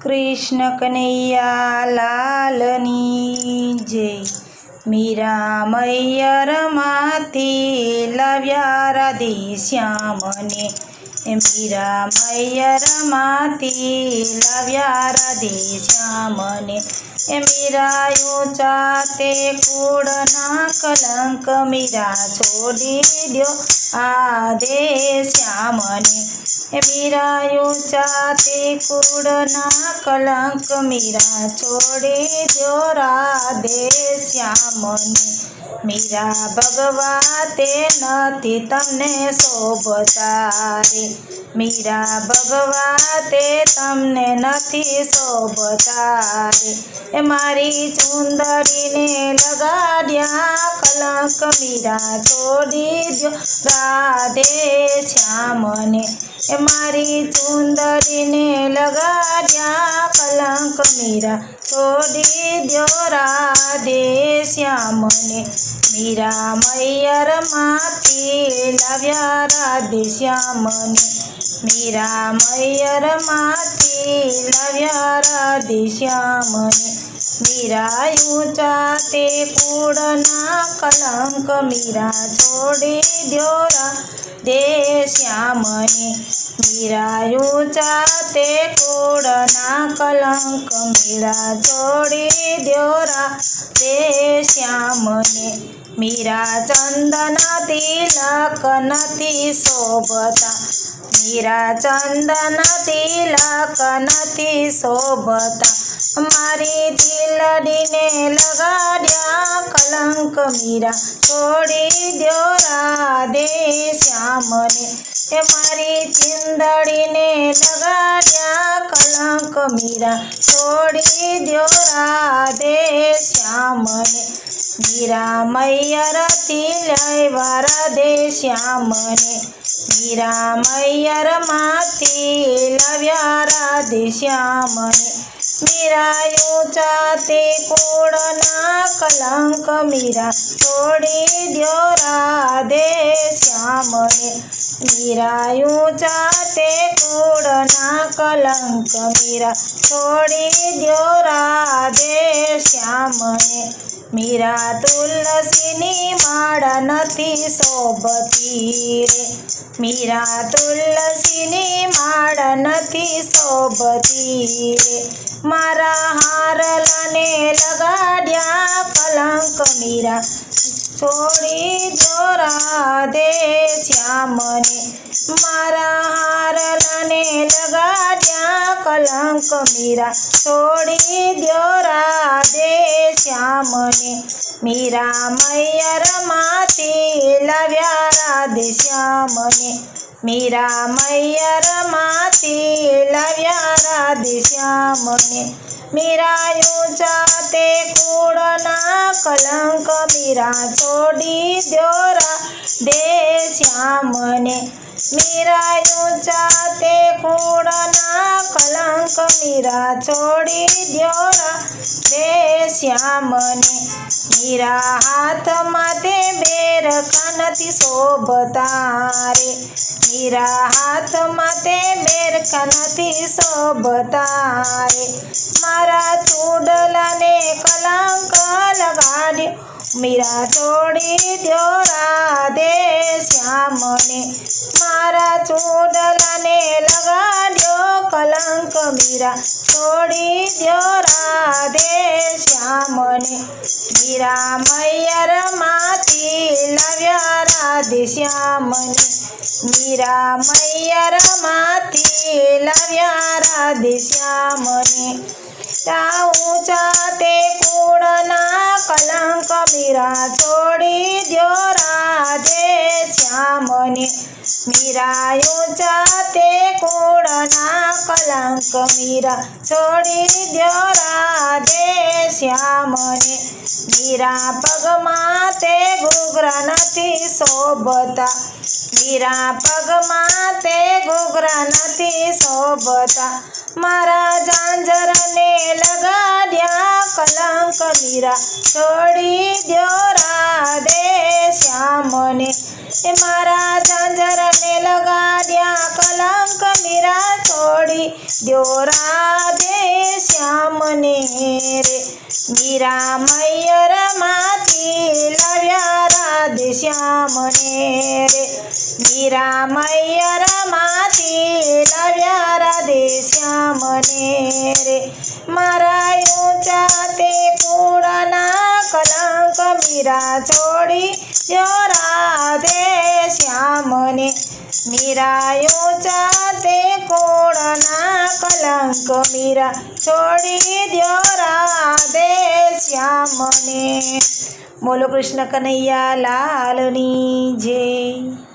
कृष्ण कन्हैया लालनी जय। मीरा मैयर माथी लाव्या राधे श्यामने। मीरा मैयर माथी लाव्या राधे श्यामने। मीरा ऊंचा ते कूड़ना कलंक मीरा छोड़ी द्यो आधे श्यामने। मीरा ऊंचा ते कूड़ना कलंक मीरा छोड़ी द्यो राधे श्यामने। मीरा भगवा ते नथी तमने शोभता रे। मीरा भगवा ते तमने नथी शोभता रे। मारी चुंदड़ी ने लगाड्या कलंक मीरा छोड़ी द्यो राधे श्यामने। मारी चुंदड़ी ने लगाड्या कलंक मीरा छोड़ी द्यो राधे श्यामने। मीरा मैयर माथी लाव्या राधे श्यामने। मीरा मैयर माथी लाव्या राधे श्यामने। मीरा ऊंचा ते कूड़ना कलंक मीरा छोड़ी द्यो राधे श्यामने। मीरा ऊंचा ते कूड़ना कलंक मीरा छोड़ी द्यो राधे श्यामने। मीरा चंदन तिलक नथी शोभता। मीरा चंदन तिलक नथी शोभता। मारी तिलड़ी ने लगाड्या कलंक मीरा छोड़ी द्यो राधे श्यामने। मारी चिंदड़ी ने लगाड्या कलंक मीरा छोड़ी द्यो राधे श्यामने। मीरा मैयर तिलैवा राधे श्यामने। मीरा मैयर माथी लाव्या राधे श्यामने। मीरा ऊंचा ते कूड़ना कलंक मीरा छोड़ी द्यो राधे श्यामने। मीरा ऊंचा ते कूड़ना कलंक मीरा छोड़ी द्यो राधे श्यामने। मीरा तुलसीनी माळा नथी शोभती रे। मीरा तुलसीनी माळा नथी शोभती रे। मारा हारला ने लगाड्या कलंक मीरा छोड़ी द्यो राधे श्यामने। मारा हारला ने लगाड्या कलंक मीरा छोड़ी द्यो राधे श्यामने। मीरा मैयर माथी लाव्या राधे श्यामने। मीरा मैयर माथी लाव्या राधे श्यामने। मीरा ऊंचा ते कूड़ना कलंक मीरा छोड़ी द्यो राधे श्यामने। मीरा ऊंचा ते कूड़ना कलंक मीरा छोड़ी द्यो राधे श्यामने। मीरा हाथ माथे बेरखा नथी शोभता रे। मीरा हाथ माथे बेरखा नथी शोभता रे। मारा चूडला ने कलंक लगाड्यो मीरा छोड़ी द्यो राधे श्यामने। मारा चूडला ने लगाड्यो कलंक मीरा छोड़ी द्यो राधे श्यामने। मीरा मैयर माथी लाव्या राधे श्यामने। मीरा मैयर माथी लाव्या राधे श्यामने। ऊंचा ते कूड़ना कलंक मीरा छोड़ी द्यो राधे श्यामने। मीरा ऊंचा ते कूड़ना कलंक मीरा छोड़ी द्यो राधे श्यामने। मीरा पगमा ते घूघरा नथी शोभता। मीरा पगमा ते घूघरा नथी शोभता। मारा झांझर ने लगाड्या कलंक मीरा छोड़ी द्यो राधे श्यामने। मारा झांझर ने लगाड्या कलंक मीरा छोड़ी द्यो राधे મીરા મૈયરમાંથી લાવ્યા રાધે શ્યામને રે મીરા મૈયરમાંથી લાવ્યા રાધે શ્યામને રે મારા ઊંચા તે કુળના કલંક મીરા છોડી દ્યો રાધે શ્યામને મીરા ઊંચા તે કુળના કલંક મીરા છોડી દ્યો રાધે શ્યામને. બોલો કૃષ્ણ કનૈયા લાલની જય.